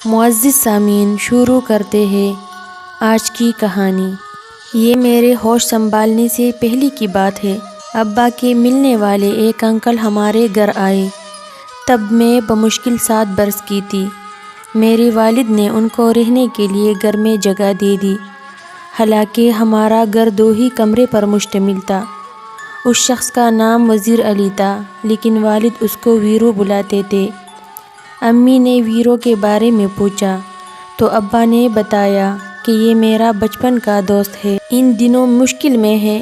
معزز سامعین، شروع کرتے ہیں آج کی کہانی۔ یہ میرے ہوش سنبھالنے سے پہلے کی بات ہے۔ ابا کے ملنے والے ایک انکل ہمارے گھر آئے۔ تب میں بمشکل 7 برس کی تھی۔ میرے والد نے ان کو رہنے کے لیے گھر میں جگہ دے دی، حالانکہ ہمارا گھر 2 ہی کمرے پر مشتمل تھا۔ اس شخص کا نام وزیر علی تھا، لیکن والد اس کو ویرو بلاتے تھے۔ امی نے ویرو کے بارے میں پوچھا تو ابا نے بتایا کہ یہ میرا بچپن کا دوست ہے، ان دنوں مشکل میں ہے،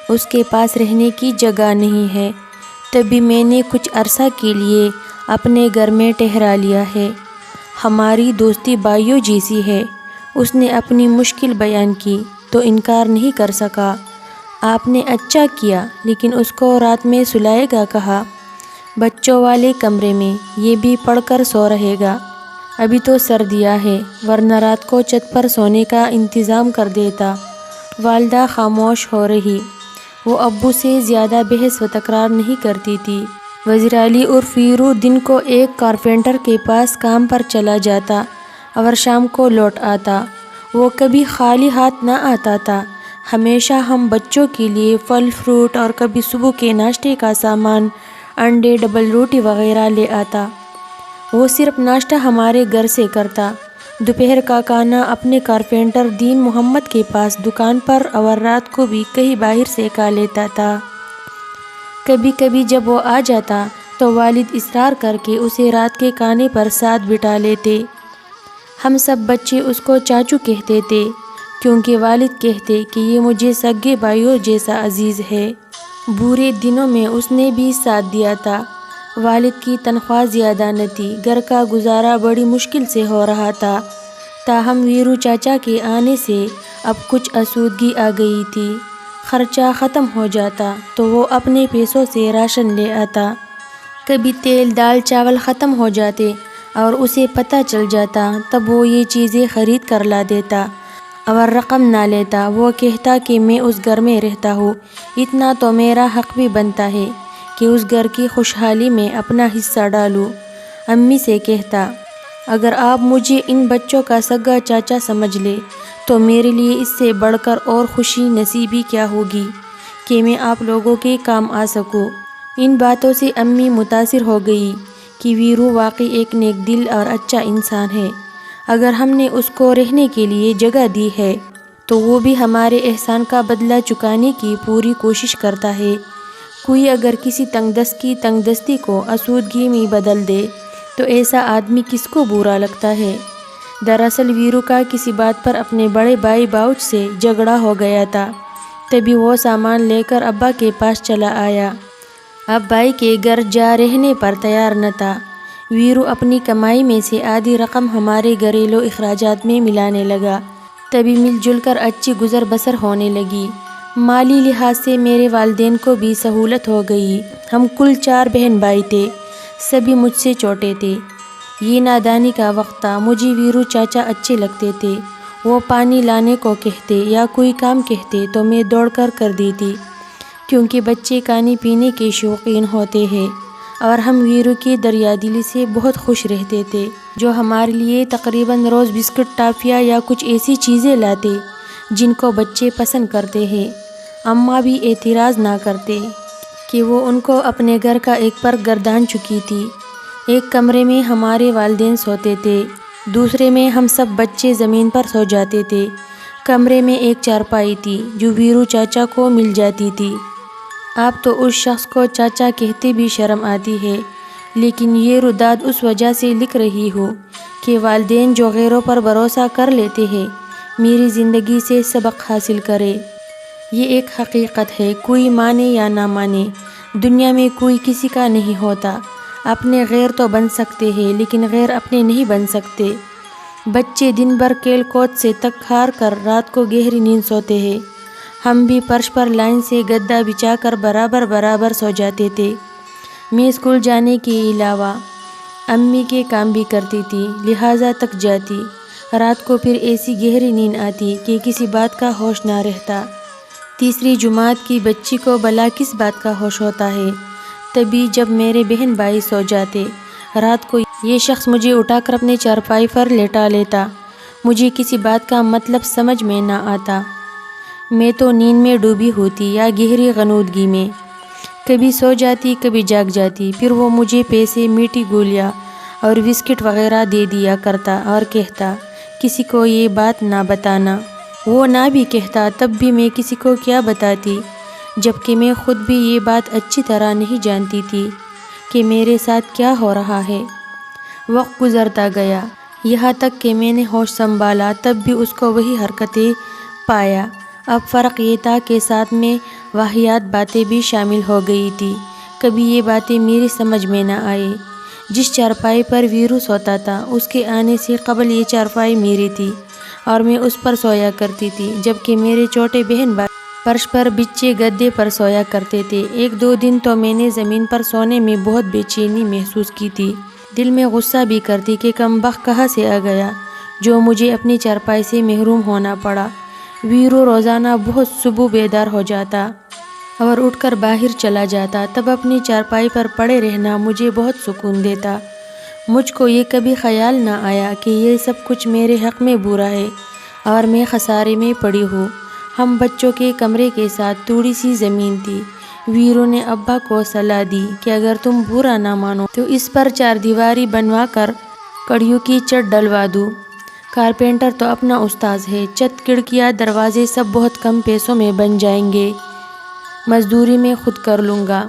اس کے پاس رہنے کی جگہ نہیں ہے۔ تبھی میں نے کچھ عرصہ کے لیے اپنے گھر میں ٹھہرا لیا ہے۔ ہماری دوستی بھائیوں جیسی ہے۔ اس نے اپنی مشکل بیان کی تو انکار نہیں کر سکا۔ آپ نے اچھا کیا، لیکن اس کو رات میں سلائے گا کہا؟ بچوں والے کمرے میں، یہ بھی پڑھ کر سو رہے گا۔ ابھی تو سردیاں ہے، ورنہ رات کو چھت پر سونے کا انتظام کر دیتا۔ والدہ خاموش ہو رہی۔ وہ ابو سے زیادہ بحث و تکرار نہیں کرتی تھی۔ وزیر علی عرف ویرو دن کو ایک کارپینٹر کے پاس کام پر چلا جاتا اور شام کو لوٹ آتا۔ وہ کبھی خالی ہاتھ نہ آتا تھا۔ ہمیشہ ہم بچوں کے لیے پھل فروٹ اور کبھی صبح کے ناشتے کا سامان، انڈے، ڈبل روٹی وغیرہ لے آتا۔ وہ صرف ناشتہ ہمارے گھر سے کرتا، دوپہر کا کھانا اپنے کارپینٹر دین محمد کے پاس دکان پر، اور رات کو بھی کہیں باہر سے کھا لیتا تھا۔ کبھی کبھی جب وہ آ جاتا تو والد اصرار کر کے اسے رات کے کھانے پر ساتھ بٹھا لیتے۔ ہم سب بچے اس کو چاچو کہتے تھے، کیونکہ والد کہتے کہ یہ مجھے سگے بھائیوں جیسا عزیز ہے۔ برے دنوں میں اس نے بھی ساتھ دیا تھا۔ والد کی تنخواہ زیادہ نہ تھی، گھر کا گزارا بڑی مشکل سے ہو رہا تھا۔ تاہم ویرو چاچا کے آنے سے اب کچھ آسودگی آ گئی تھی۔ خرچہ ختم ہو جاتا تو وہ اپنے پیسوں سے راشن لے آتا۔ کبھی تیل، دال، چاول ختم ہو جاتے اور اسے پتہ چل جاتا، تب وہ یہ چیزیں خرید کر لا دیتا اور رقم نہ لیتا۔ وہ کہتا کہ میں اس گھر میں رہتا ہوں، اتنا تو میرا حق بھی بنتا ہے کہ اس گھر کی خوشحالی میں اپنا حصہ ڈالوں۔ امی سے کہتا، اگر آپ مجھے ان بچوں کا سگا چاچا سمجھ لے تو میرے لیے اس سے بڑھ کر اور خوشی نصیبی کیا ہوگی کہ میں آپ لوگوں کے کام آ سکوں۔ ان باتوں سے امی متاثر ہو گئی کہ ویرو واقعی ایک نیک دل اور اچھا انسان ہے۔ اگر ہم نے اس کو رہنے کے لیے جگہ دی ہے تو وہ بھی ہمارے احسان کا بدلہ چکانے کی پوری کوشش کرتا ہے۔ کوئی اگر کسی تنگ دست کی تنگ دستی کو آسودگی میں بدل دے تو ایسا آدمی کس کو برا لگتا ہے؟ دراصل ویرو کا کسی بات پر اپنے بڑے بھائی باؤچ سے جھگڑا ہو گیا تھا۔ تبھی وہ سامان لے کر ابا کے پاس چلا آیا۔ اب بھائی کے گھر جا رہنے پر تیار نہ تھا۔ ویرو اپنی کمائی میں سے آدھی رقم ہمارے گھریلو اخراجات میں ملانے لگا۔ تبھی مل جل کر اچھی گزر بسر ہونے لگی۔ مالی لحاظ سے میرے والدین کو بھی سہولت ہو گئی۔ ہم کل 4 بہن بھائی تھے، سبھی مجھ سے چھوٹے تھے۔ یہ نادانی کا وقت تھا۔ مجھے ویرو چاچا اچھے لگتے تھے۔ وہ پانی لانے کو کہتے یا کوئی کام کہتے تو میں دوڑ کر دیتی، کیونکہ بچے کھانے پینے کے شوقین ہوتے ہیں، اور ہم ویرو کی دریا دلی سے بہت خوش رہتے تھے، جو ہمارے لیے تقریباً روز بسکٹ، ٹافیاں یا کچھ ایسی چیزیں لاتے جن کو بچے پسند کرتے ہیں۔ اماں بھی اعتراض نہ کرتے کہ وہ ان کو اپنے گھر کا ایک پر گردان چکی تھی۔ ایک کمرے میں ہمارے والدین سوتے تھے، دوسرے میں ہم سب بچے زمین پر سو جاتے تھے۔ کمرے میں ایک چارپائی تھی جو ویرو چاچا کو مل جاتی تھی۔ آپ تو اس شخص کو چاچا کہتے بھی شرم آتی ہے، لیکن یہ رداد اس وجہ سے لکھ رہی ہوں کہ والدین جو غیروں پر بھروسہ کر لیتے ہیں، میری زندگی سے سبق حاصل کرے۔ یہ ایک حقیقت ہے، کوئی مانے یا نہ مانے، دنیا میں کوئی کسی کا نہیں ہوتا۔ اپنے غیر تو بن سکتے ہیں، لیکن غیر اپنے نہیں بن سکتے۔ بچے دن بھر کھیل کود سے تک ہار کر رات کو گہری نیند سوتے ہیں۔ ہم بھی فرش پر لائن سے گدا بچھا کر برابر سو جاتے تھے۔ میں اسکول جانے کے علاوہ امی کے کام بھی کرتی تھی، لہٰذا تک جاتی۔ رات کو پھر ایسی گہری نیند آتی کہ کسی بات کا ہوش نہ رہتا۔ تیسری جماعت کی بچی کو بھلا کس بات کا ہوش ہوتا ہے؟ تبھی جب میرے بہن بھائی سو جاتے، رات کو یہ شخص مجھے اٹھا کر اپنے چارپائی پر لیٹا لیتا۔ مجھے کسی بات کا مطلب سمجھ میں نہ آتا۔ میں تو نیند میں ڈوبی ہوتی یا گہری غنودگی میں، کبھی سو جاتی کبھی جاگ جاتی۔ پھر وہ مجھے پیسے، میٹھی گولیاں اور بسکٹ وغیرہ دے دیا کرتا اور کہتا کسی کو یہ بات نہ بتانا۔ وہ نہ بھی کہتا تب بھی میں کسی کو کیا بتاتی، جبکہ میں خود بھی یہ بات اچھی طرح نہیں جانتی تھی کہ میرے ساتھ کیا ہو رہا ہے۔ وقت گزرتا گیا، یہاں تک کہ میں نے ہوش سنبھالا تب بھی اس کو وہی حرکتیں پایا۔ اب فرق یہ تھا کہ ساتھ میں واہیات باتیں بھی شامل ہو گئی تھی۔ کبھی یہ باتیں میری سمجھ میں نہ آئے۔ جس چارپائی پر ویرو سوتا تھا اس کے آنے سے قبل یہ چارپائی میری تھی اور میں اس پر سویا کرتی تھی، جبکہ میرے چھوٹے بہن بھائی فرش پر بچھے گدے پر سویا کرتے تھے۔ ایک دو دن تو میں نے زمین پر سونے میں بہت بے چینی محسوس کی تھی۔ دل میں غصہ بھی کرتی کہ کم بخت کہاں سے آ گیا جو مجھے اپنی چارپائی سے محروم ہونا پڑا۔ ویرو روزانہ بہت صبح بیدار ہو جاتا اور اٹھ کر باہر چلا جاتا، تب اپنی چارپائی پر پڑے رہنا مجھے بہت سکون دیتا۔ مجھ کو یہ کبھی خیال نہ آیا کہ یہ سب کچھ میرے حق میں برا ہے اور میں خسارے میں پڑی ہوں۔ ہم بچوں کے کمرے کے ساتھ تھوڑی سی زمین تھی۔ ویرو نے ابا کو صلاح دی کہ اگر تم برا نہ مانو تو اس پر 4 دیواری بنوا کر کڑیوں کی چھت ڈلوا دوں۔ کارپینٹر تو اپنا استاذ ہے، چھت، کھڑکیاں، دروازے سب بہت کم پیسوں میں بن جائیں گے، مزدوری میں خود کر لوں گا۔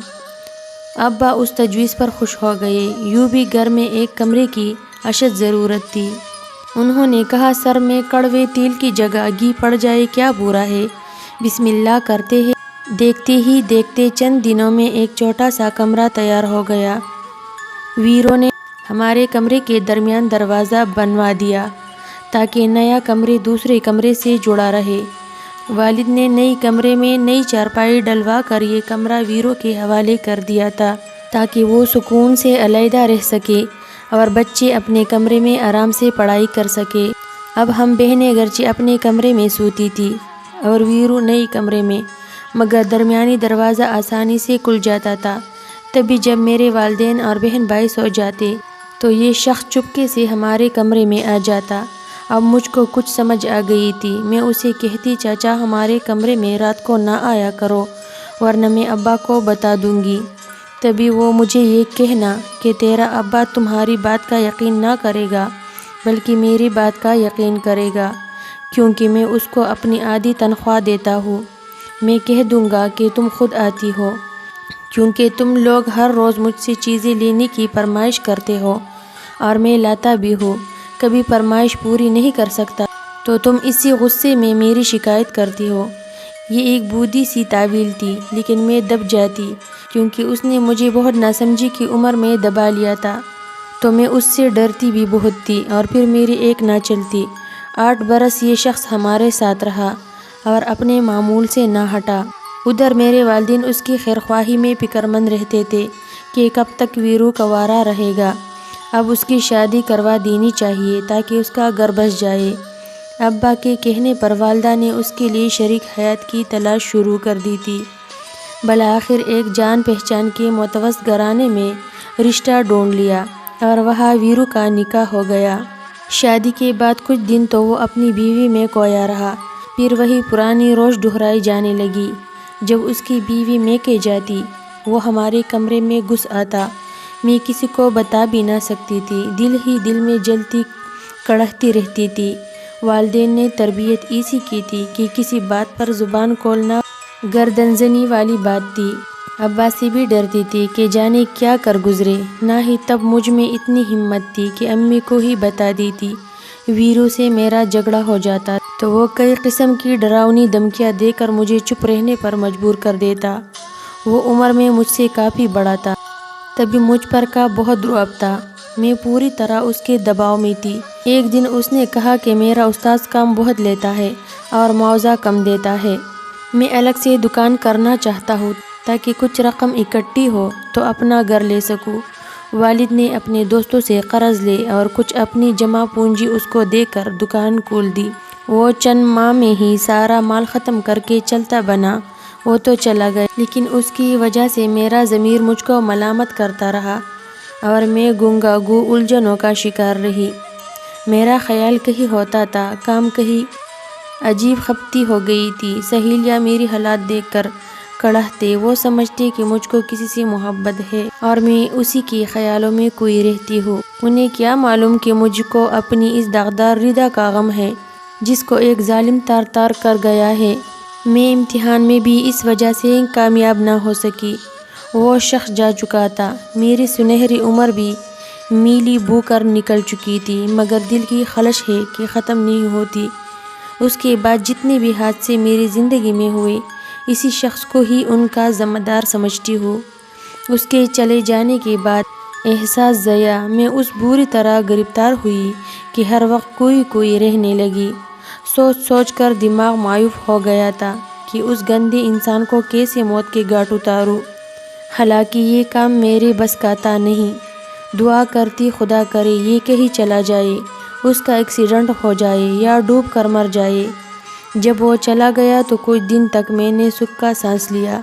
ابا اس تجویز پر خوش ہو گئے۔ یوں بھی گھر میں ایک کمرے کی اشد ضرورت تھی۔ انہوں نے کہا سر میں کڑوے تیل کی جگہ گھی پڑ جائے کیا برا ہے، بسم اللہ کرتے ہیں۔ دیکھتے ہی دیکھتے چند دنوں میں ایک چھوٹا سا کمرہ تیار ہو گیا۔ ویرو نے ہمارے کمرے کے درمیان دروازہ بنوا دیا تاکہ نیا کمرے دوسرے کمرے سے جڑا رہے۔ والد نے نئی کمرے میں نئی چارپائی ڈلوا کر یہ کمرہ ویرو کے حوالے کر دیا تھا تاکہ وہ سکون سے علیحدہ رہ سکے اور بچے اپنے کمرے میں آرام سے پڑھائی کر سکے۔ اب ہم بہنیں گرچہ اپنے کمرے میں سوتی تھی اور ویرو نئی کمرے میں، مگر درمیانی دروازہ آسانی سے کھل جاتا تھا۔ تبھی جب میرے والدین اور بہن بھائی سو جاتے تو یہ شخص چپکے سے ہمارے کمرے میں آ جاتا۔ اب مجھ کو کچھ سمجھ آ گئی تھی۔ میں اسے کہتی چاچا ہمارے کمرے میں رات کو نہ آیا کرو ورنہ میں ابا کو بتا دوں گی۔ تبھی وہ مجھے یہ کہنا کہ تیرا ابا تمہاری بات کا یقین نہ کرے گا بلکہ میری بات کا یقین کرے گا، کیونکہ میں اس کو اپنی آدھی تنخواہ دیتا ہوں۔ میں کہہ دوں گا کہ تم خود آتی ہو، کیونکہ تم لوگ ہر روز مجھ سے چیزیں لینے کی فرمائش کرتے ہو اور میں لاتا بھی ہوں۔ کبھی فرمائش پوری نہیں کر سکتا تو تم اسی غصے میں میری شکایت کرتی ہو۔ یہ ایک بودھی سی تعویل تھی، لیکن میں دب جاتی کیونکہ اس نے مجھے بہت ناسمجھی کی عمر میں دبا لیا تھا، تو میں اس سے ڈرتی بھی بہت تھی اور پھر میری ایک نہ چلتی۔ 8 برس یہ شخص ہمارے ساتھ رہا اور اپنے معمول سے نہ ہٹا۔ ادھر میرے والدین اس کی خیرخواہی میں فکر مند رہتے تھے کہ کب تک ویرو کنوارا رہے گا، اب اس کی شادی کروا دینی چاہیے تاکہ اس کا گھر بس جائے۔ ابا کے کہنے پر والدہ نے اس کے لیے شریک حیات کی تلاش شروع کر دی تھی۔ بالآخر ایک جان پہچان کے متوسط گھرانے میں رشتہ ڈھونڈ لیا اور وہاں ویرو کا نکاح ہو گیا۔ شادی کے بعد کچھ دن تو وہ اپنی بیوی میں کھویا رہا، پھر وہی پرانی روش دہرائی جانے لگی۔ جب اس کی بیوی میکے جاتی وہ ہمارے کمرے میں گھس آتا۔ میں کسی کو بتا بھی نہ سکتی تھی، دل ہی دل میں جلتی کڑھتی رہتی تھی۔ والدین نے تربیت ایسی کی تھی کہ کسی بات پر زبان کھولنا گردنزنی والی بات تھی۔ ابا سے بھی ڈرتی تھی کہ جانے کیا کر گزرے، نہ ہی تب مجھ میں اتنی ہمت تھی کہ امی کو ہی بتا دیتی۔ ویرو سے میرا جھگڑا ہو جاتا تو وہ کئی قسم کی ڈراؤنی دھمکیاں دے کر مجھے چپ رہنے پر مجبور کر دیتا۔ وہ عمر میں مجھ سے کافی بڑا تھا، تبھی مجھ پر کا بہت رعب تھا۔ میں پوری طرح اس کے دباؤ میں تھی۔ ایک دن اس نے کہا کہ میرا استاذ کام بہت لیتا ہے اور معاوضہ کم دیتا ہے، میں الگ سے دکان کرنا چاہتا ہوں تاکہ کچھ رقم اکٹھی ہو تو اپنا گھر لے سکوں۔ والد نے اپنے دوستوں سے قرض لے اور کچھ اپنی جمع پونجی اس کو دے کر دکان کھول دی۔ وہ چند ماہ میں ہی سارا مال ختم کر کے چلتا بنا۔ وہ تو چلا گیا، لیکن اس کی وجہ سے میرا ضمیر مجھ کو ملامت کرتا رہا۔ اور میں گنگا گو الجھنوں کا شکار رہی۔ میرا خیال کہیں ہوتا تھا، کام کہیں عجیب خپتی ہو گئی تھی۔ سہیلیاں میری حالات دیکھ کر کڑھتے، وہ سمجھتے کہ مجھ کو کسی سے محبت ہے اور میں اسی کے خیالوں میں کوئی رہتی ہوں۔ انہیں کیا معلوم کہ مجھ کو اپنی اس داغدار ردا کا غم ہے جس کو ایک ظالم تار تار کر گیا ہے۔ میں امتحان میں بھی اس وجہ سے کامیاب نہ ہو سکی۔ وہ شخص جا چکا تھا، میری سنہری عمر بھی میلی بو کر نکل چکی تھی، مگر دل کی خلش ہے کہ ختم نہیں ہوتی۔ اس کے بعد جتنے بھی حادثے میری زندگی میں ہوئے، اسی شخص کو ہی ان کا ذمہ دار سمجھتی ہوں۔ اس کے چلے جانے کے بعد احساس ضیاع میں اس بری طرح گرفتار ہوئی کہ ہر وقت کوئی رہنے لگی۔ سوچ سوچ کر دماغ معیوب ہو گیا تھا کہ اس گندے انسان کو کیسے موت کے گھاٹ اتاروں۔ حالانکہ یہ کام میرے بس کا تھا نہیں۔ دعا کرتی خدا کرے یہ کہیں چلا جائے، اس کا ایکسیڈنٹ ہو جائے یا ڈوب کر مر جائے۔ جب وہ چلا گیا تو کچھ دن تک میں نے سکھ کا سانس لیا،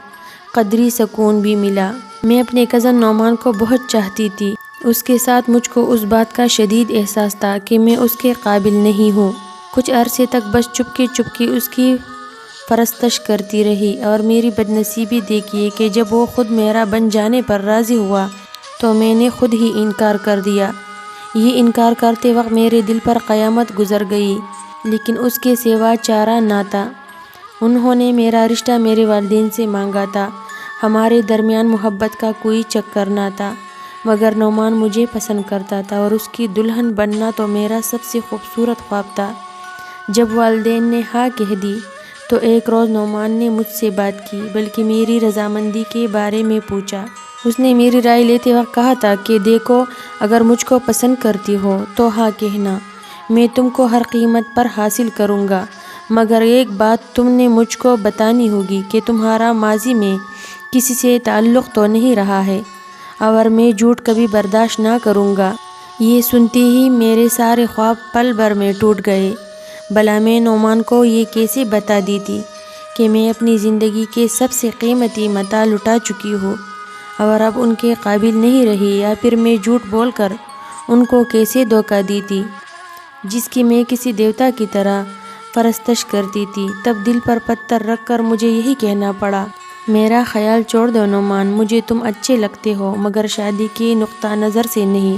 قدری سکون بھی ملا۔ میں اپنے کزن نعمان کو بہت چاہتی تھی۔ اس کے ساتھ مجھ کو اس بات کا شدید احساس تھا کہ میں اس کے قابل نہیں ہوں۔ کچھ عرصے تک بس چپکے چپکے اس کی پرستش کرتی رہی، اور میری بدنصیبی دیکھیے کہ جب وہ خود میرا بن جانے پر راضی ہوا تو میں نے خود ہی انکار کر دیا۔ یہ انکار کرتے وقت میرے دل پر قیامت گزر گئی، لیکن اس کے سوا چارہ نہ تھا۔ انہوں نے میرا رشتہ میرے والدین سے مانگا تھا۔ ہمارے درمیان محبت کا کوئی چکر نہ تھا، مگر نعمان مجھے پسند کرتا تھا اور اس کی دلہن بننا تو میرا سب سے خوبصورت خواب تھا۔ جب والدین نے ہاں کہہ دی تو ایک روز نعمان نے مجھ سے بات کی، بلکہ میری رضامندی کے بارے میں پوچھا۔ اس نے میری رائے لیتے وقت کہا تھا کہ دیکھو، اگر مجھ کو پسند کرتی ہو تو ہاں کہنا، میں تم کو ہر قیمت پر حاصل کروں گا، مگر ایک بات تم نے مجھ کو بتانی ہوگی کہ تمہارا ماضی میں کسی سے تعلق تو نہیں رہا ہے، اور میں جھوٹ کبھی برداشت نہ کروں گا۔ یہ سنتے ہی میرے سارے خواب پل بھر میں ٹوٹ گئے۔ بھلا میں نعمان کو یہ کیسے بتا دیتی کہ میں اپنی زندگی کے سب سے قیمتی متاع لٹا چکی ہوں اور اب ان کے قابل نہیں رہی، یا پھر میں جھوٹ بول کر ان کو کیسے دھوکہ دیتی جس کی میں کسی دیوتا کی طرح پرستش کرتی تھی۔ تب دل پر پتھر رکھ کر مجھے یہی کہنا پڑا، میرا خیال چھوڑ دو نعمان، مجھے تم اچھے لگتے ہو مگر شادی کے نقطہ نظر سے نہیں۔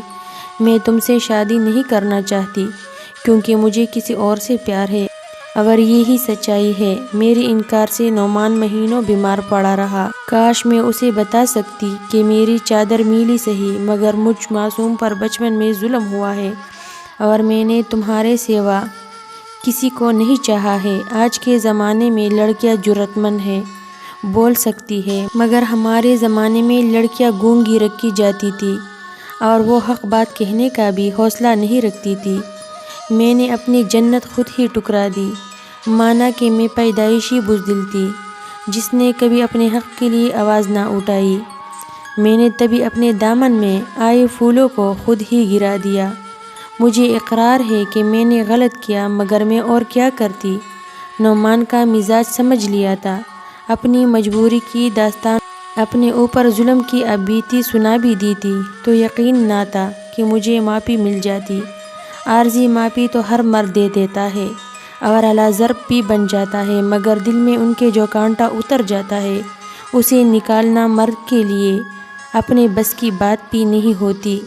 میں تم سے شادی نہیں کرنا چاہتی کیونکہ مجھے کسی اور سے پیار ہے، اور یہی سچائی ہے۔ میرے انکار سے نعمان مہینوں بیمار پڑا رہا۔ کاش میں اسے بتا سکتی کہ میری چادر میلی سہی، مگر مجھ معصوم پر بچپن میں ظلم ہوا ہے اور میں نے تمہارے سوا کسی کو نہیں چاہا ہے۔ آج کے زمانے میں لڑکیاں جرأت مند ہیں، بول سکتی ہے، مگر ہمارے زمانے میں لڑکیاں گونگی رکھی جاتی تھی اور وہ حق بات کہنے کا بھی حوصلہ نہیں رکھتی تھی۔ میں نے اپنی جنت خود ہی ٹکرا دی، مانا کہ میں پیدائشی بزدل تھی جس نے کبھی اپنے حق کے لیے آواز نہ اٹھائی۔ میں نے تبھی اپنے دامن میں آئے پھولوں کو خود ہی گرا دیا۔ مجھے اقرار ہے کہ میں نے غلط کیا، مگر میں اور کیا کرتی۔ نعمان کا مزاج سمجھ لیا تھا، اپنی مجبوری کی داستان اپنے اوپر ظلم کی اب بیتی سنا بھی دی تھی، تو یقین نہ تھا کہ مجھے معافی مل جاتی۔ عارضی معافی تو ہر مرد دے دیتا ہے اور اعلیٰ ضرب بھی بن جاتا ہے، مگر دل میں ان کے جو کانٹا اتر جاتا ہے اسے نکالنا مرد کے لیے اپنے بس کی بات بھی نہیں ہوتی۔